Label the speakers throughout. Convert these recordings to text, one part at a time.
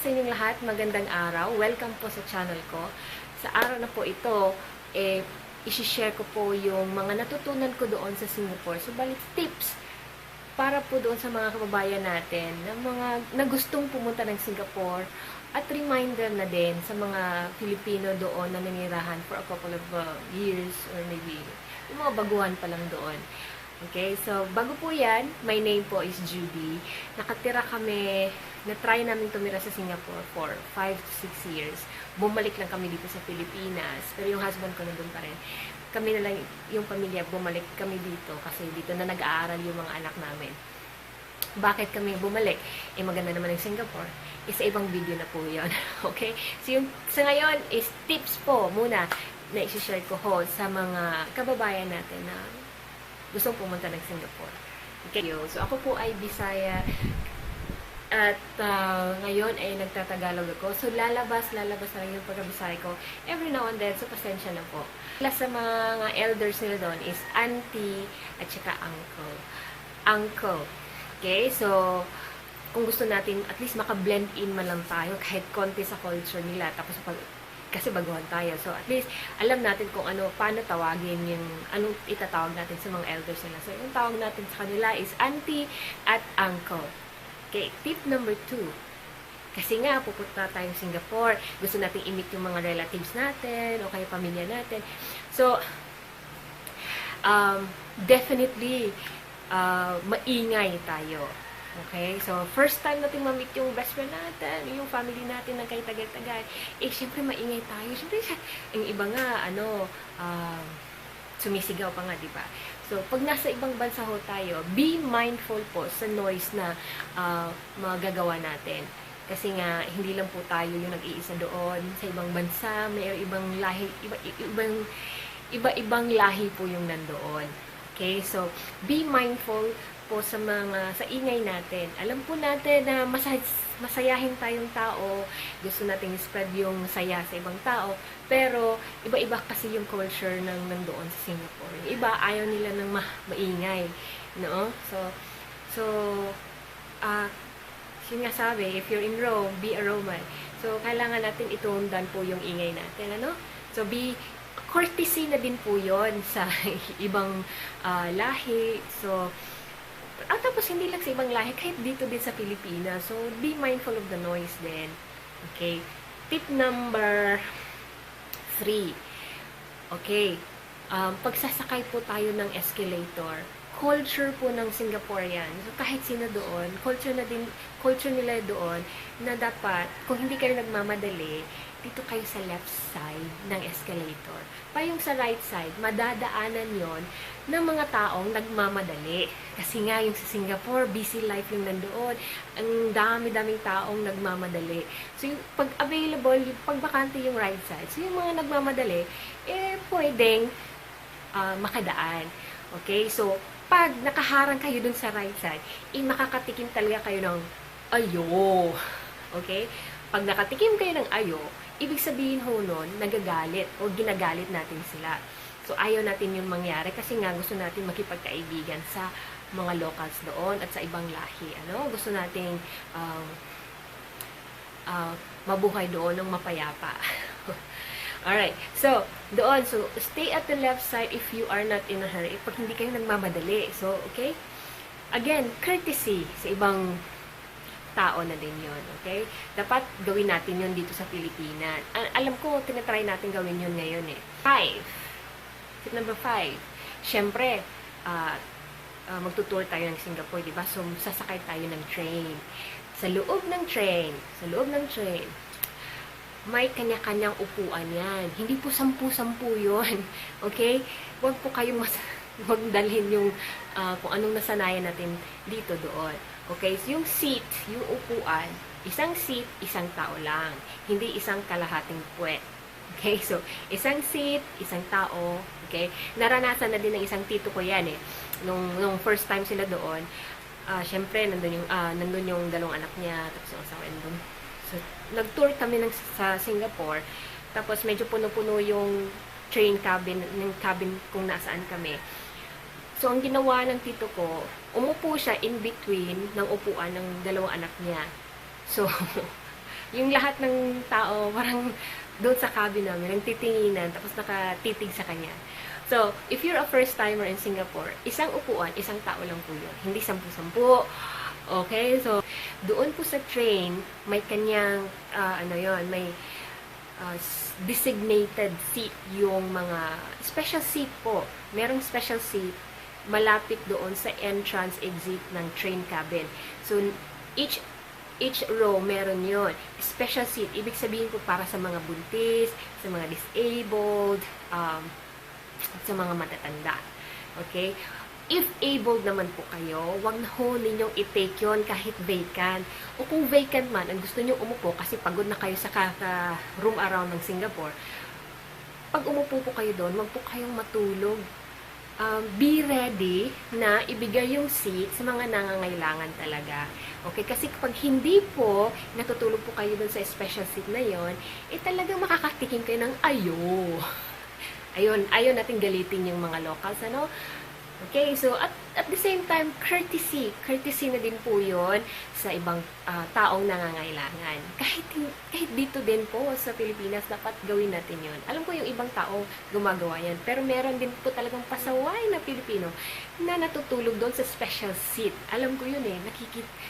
Speaker 1: sa inyong lahat, magandang araw. Welcome po sa channel ko. Sa araw na po ito, isi-share ko po yung mga natutunan ko doon sa Singapore. So, balik tips para po doon sa mga kababayan natin na gustong pumunta ng Singapore at reminder na din sa mga Filipino doon na nanirahan for a couple of years or maybe yung mga baguhan pa lang doon. Okay, so bago po yan, my name po is Judy. Nakatira kami, na-try namin tumira sa Singapore for 5 to 6 years. Bumalik lang kami dito sa Pilipinas, pero yung husband ko nandun pa rin. Kami na lang, yung pamilya, bumalik kami dito kasi dito na nag-aaral yung mga anak namin. Bakit kami bumalik? Maganda naman yung Singapore. Isa ibang video na po yun. Okay? So yung sa ngayon is tips po muna na i-share ko ho sa mga kababayan natin na gustong pumunta ng Singapore. Okay. So ako po ay Bisaya at ngayon ay nagtatagalog ako. So lalabas na lang yung pagka-Bisaya ko every now and then. So pasensya na po. Sa mga elders nila doon is auntie at saka uncle. Uncle. Okay? So kung gusto natin at least maka-blend in man lang tayo kahit konti sa culture nila. Tapos kasi baguhan tayo. So, at least, alam natin kung paano tawagin yung, anong itatawag natin sa mga elders nila. So, yung tawag natin sa kanila is auntie at uncle. Okay, tip number 2. Kasi nga, pupunta tayong Singapore. Gusto natin i-meet yung mga relatives natin o kaya pamilya natin. So, definitely, maingay tayo. Okay? So, first time natin ma-meet yung best friend natin, yung family natin na kay tagal-tagal, syempre maingay tayo. Syempre, yung iba nga, sumisigaw pa nga, di ba? So, pag nasa ibang bansa ho tayo, be mindful po sa noise na magagawa natin. Kasi nga, hindi lang po tayo yung nag-iisa doon sa ibang bansa, may ibang lahi, iba-ibang lahi po yung nandoon. Okay? So, be mindful po sa ingay natin. Alam po natin na masayahin tayong tao, gusto nating spread yung saya sa ibang tao, pero iba-iba kasi yung culture ng nandoon sa Singapore. Yung iba, ayaw nila ng maingay. No? So, yun nga sabi, if you're in Rome, be a Roman. So, kailangan natin i-tone down po yung ingay natin. Ano? So, courtesy na din po yon sa ibang lahi. So, at tapos, hindi lang sa ibang lahi, kahit dito din sa Pilipinas. So, be mindful of the noise din. Okay? Tip number 3. Okay. Pagsasakay po tayo ng escalator, culture po ng Singaporean. So, kahit sino doon, culture nila doon, na dapat, kung hindi kayo nagmamadali, dito kayo sa left side ng escalator. Pa yung sa right side, madadaanan yon ng mga taong nagmamadali. Kasi nga, yung sa Singapore, busy life yung nandoon. Ang dami-daming taong nagmamadali. So, yung pag available, pag bakante yung right side, so yung mga nagmamadali, pwedeng makadaan. Okay? So, pag nakaharang kayo dun sa right side, makakatikim talaga kayo ng ayo. Okay? Pag nakatikim kayo ng ayo, ibig sabihin ho nun, nagagalit o ginagalit natin sila. So, ayaw natin yung mangyari kasi nga gusto natin makipagkaibigan sa mga locals doon at sa ibang lahi. Gusto nating mabuhay doon ng mapayapa. Alright. So, doon. So, stay at the left side if you are not in a hurry. Pag hindi kayo nagmamadali. So, okay? Again, courtesy sa ibang tao na din yun, okay? Dapat gawin natin yun dito sa Pilipinas. Alam ko, tinatry natin gawin yun ngayon 5. Tip number 5. Siyempre, magtutour tayo ng Singapore, di ba? So, sasakay tayo ng train. Sa loob ng train, may kanya-kanyang upuan yan. Hindi po 10-10 yun, okay? Huwag po kayong magdalhin yung kung anong nasanayan natin dito doon. Okay, so yung seat, yung upuan, isang seat, isang tao lang. Hindi isang kalahating puwet. Okay, so isang seat, isang tao. Okay, naranasan na din ng isang tito ko yan Nung first time sila doon, syempre, nandun yung dalawang anak niya, tapos yung asawa nandun. So, nag-tour kami sa Singapore, tapos medyo puno-puno yung train cabin, ng cabin kung nasaan kami. So, ang ginawa ng tito ko, umupo siya in between ng upuan ng dalawang anak niya. So, Yung lahat ng tao, parang doon sa cabin namin, nagtitinginan, tapos nakatitig sa kanya. So, if you're a first timer in Singapore, isang upuan, isang tao lang po yun. Hindi 10-10. Okay? So, doon po sa train, may kanyang, may designated seat yung mga special seat po. Merong special seat malapit doon sa entrance exit ng train cabin. So, each row meron yon special seat. Ibig sabihin po para sa mga buntis, sa mga disabled, sa mga matatanda. Okay? If able naman po kayo, wag na ho ninyong i-take yun kahit vacant. O kung vacant man, ang gusto nyo umupo kasi pagod na kayo sa room around ng Singapore, pag umupo po kayo doon, wag po kayong matulog. Be ready na ibigay yung seat sa mga nangangailangan talaga. Okay? Kasi kapag hindi po, natutulog po kayo doon sa special seat na yon, talagang makakatikim kayo ng Ayun natin galitin yung mga locals, ano? Okay, so at the same time, courtesy na din po yun sa ibang taong nangangailangan. Kahit dito din po sa Pilipinas, dapat gawin natin yun. Alam ko yung ibang tao gumagawa yan, pero meron din po talagang pasaway na Pilipino na natutulog doon sa special seat. Alam ko yun eh,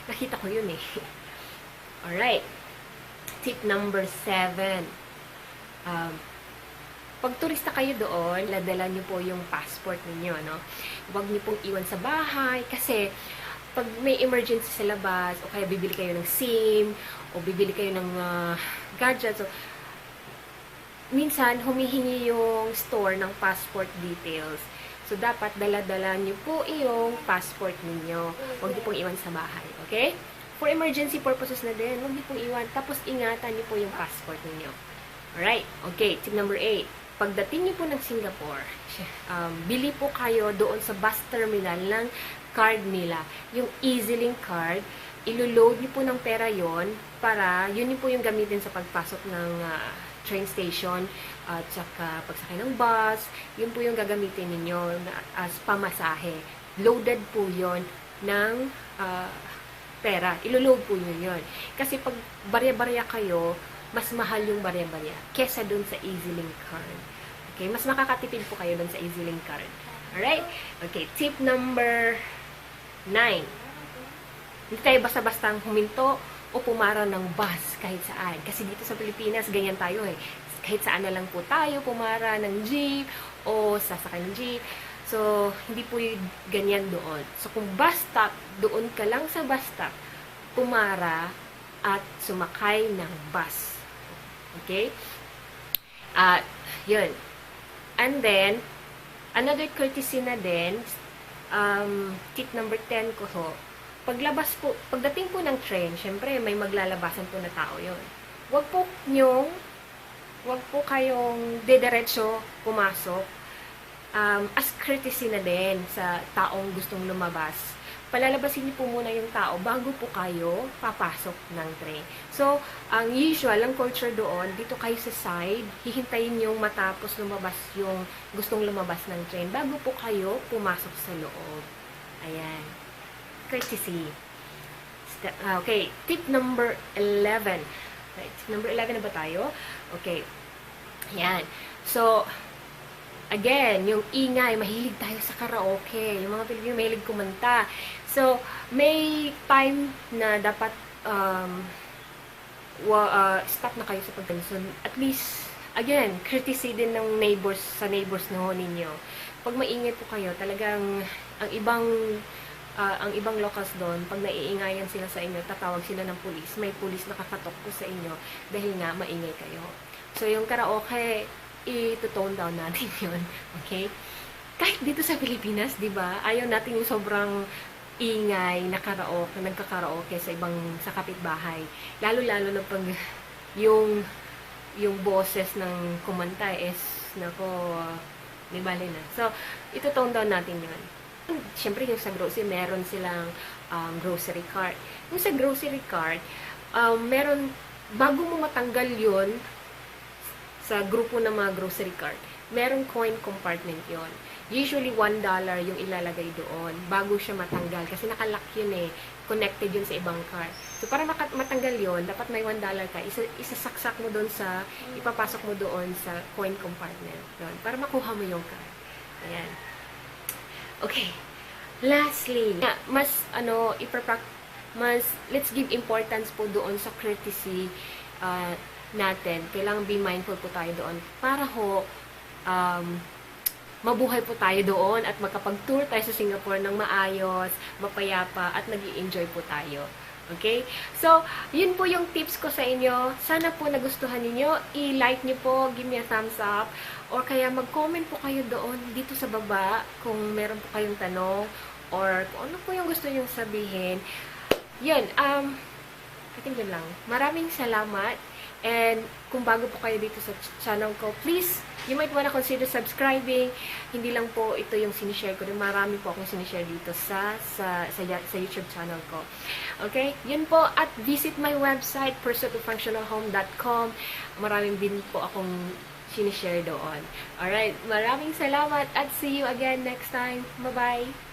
Speaker 1: nakita ko yun eh. Alright, tip number 7. Pag turista kayo doon, ladala nyo po yung passport ninyo, no? Huwag nyo pong iwan sa bahay kasi pag may emergency sa labas o kaya bibili kayo ng SIM o bibili kayo ng gadgets, so, minsan humihingi yung store ng passport details. So, dapat dala-dala nyo po yung passport ninyo. Huwag nyo pong iwan sa bahay, okay? For emergency purposes na din, huwag nyo pong iwan. Tapos, ingatan nyo po yung passport ninyo. Alright, okay, tip number 8. Pagdating niyo po ng Singapore, bili po kayo doon sa bus terminal ng card nila. Yung EasyLink card, ilo-load niyo po ng pera yon para yun po yung gamitin sa pagpasok ng train station at saka pagsakay ng bus. Yun po yung gagamitin ninyo as pamasahe. Loaded po yon ng pera. Ilo-load po yun. Kasi pag barya-barya kayo, mas mahal yung barya-barya kesa dun sa EasyLink card. Okay? Mas makakatipid po kayo dun sa EasyLink card. Alright? Okay. Tip number 9. Hindi tayo basta-bastang huminto o pumara ng bus kahit saan. Kasi dito sa Pilipinas, ganyan tayo eh. Kahit saan na lang po tayo, pumara ng jeep o sasakay ng jeep. So, hindi po yung ganyan doon. So, kung bus stop, doon ka lang sa bus stop, pumara at sumakay ng bus. Okay? Yun. And then, another courtesy na din, tip number 10 ko ho, pagdating po ng train, syempre, may maglalabasan po na tao yun. Wag po kayong didiretso pumasok. As courtesy na din sa taong gustong lumabas, palalabasin niyo po muna yung tao bago po kayo papasok ng train. So, ang usual, ang culture doon, dito kayo sa side, hihintayin yung matapos lumabas yung gustong lumabas ng train bago po kayo pumasok sa loob. Ayan. Courtesy. Okay. Tip number 11. Right. Tip number 11 na ba tayo? Okay. Ayan. So, again, yung ingay, mahilig tayo sa karaoke. Yung mga Pilipino mahilig kumanta. So, may time na dapat stop na kayo sa paggansun. At least, again, courtesy din ng neighbors sa neighbors no ninyo. Pag maingay po kayo, talagang ang ibang locals doon, pag naiingayan sila sa inyo, tatawag sila ng pulis. May pulis nakakatok po sa inyo dahil nga maingay kayo. So, yung karaoke, i-tone down natin yun. Okay? Kahit dito sa Pilipinas, di ba? Ayaw natin yung sobrang ingay na karaoke, nagkakaraoke sa kapitbahay. Lalo-lalo na pag yung boses ng kumanta is, di bali na. So, ito-tone down natin yun. Siyempre, yung sa grocery, meron silang grocery cart. Yung sa grocery cart, bago mo matanggal yun, sa grupo ng mga grocery cart, merong coin compartment yon. Usually, $1 yung ilalagay doon bago siya matanggal. Kasi nakalock yun eh. Connected yun sa ibang card. So, para matanggal yun, dapat may $1 ka. Isasaksak mo doon sa, ipapasok mo doon sa coin compartment. Yun, para makuha mo yung card. Ayan. Okay. Lastly, let's give importance po doon sa courtesy natin. Kailangan be mindful po tayo doon. Para mabuhay po tayo doon at makapag-tour tayo sa Singapore ng maayos, mapayapa, at nag-i-enjoy po tayo. Okay? So, yun po yung tips ko sa inyo. Sana po nagustuhan ninyo. I-like nyo po, give me a thumbs up, or kaya mag-comment po kayo doon dito sa baba kung meron po kayong tanong, or kung ano po yung gusto nyo sabihin. Yun, I think yun lang. Maraming salamat. And kung bago po kayo dito sa channel ko, please, you might wanna consider subscribing. Hindi lang po ito yung sinishare ko. Marami po akong sinishare dito sa YouTube channel ko. Okay? Yun po. At visit my website, pursuitoffunctionalhome.com. Maraming din po akong sinishare doon. Alright. Maraming salamat at see you again next time. Bye-bye!